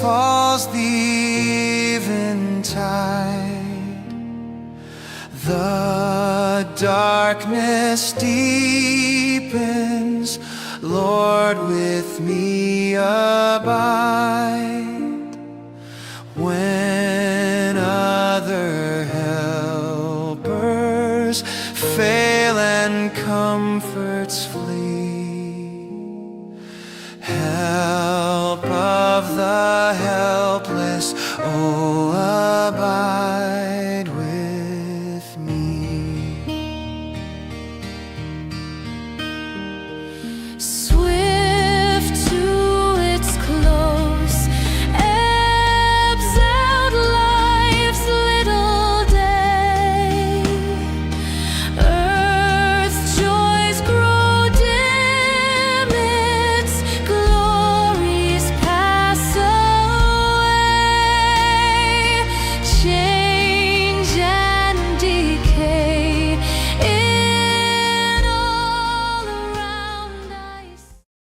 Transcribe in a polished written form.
falls the eventide, the darkness deepens, Lord, with me abide. When other helpers fail and comforts flee, help of the helpless,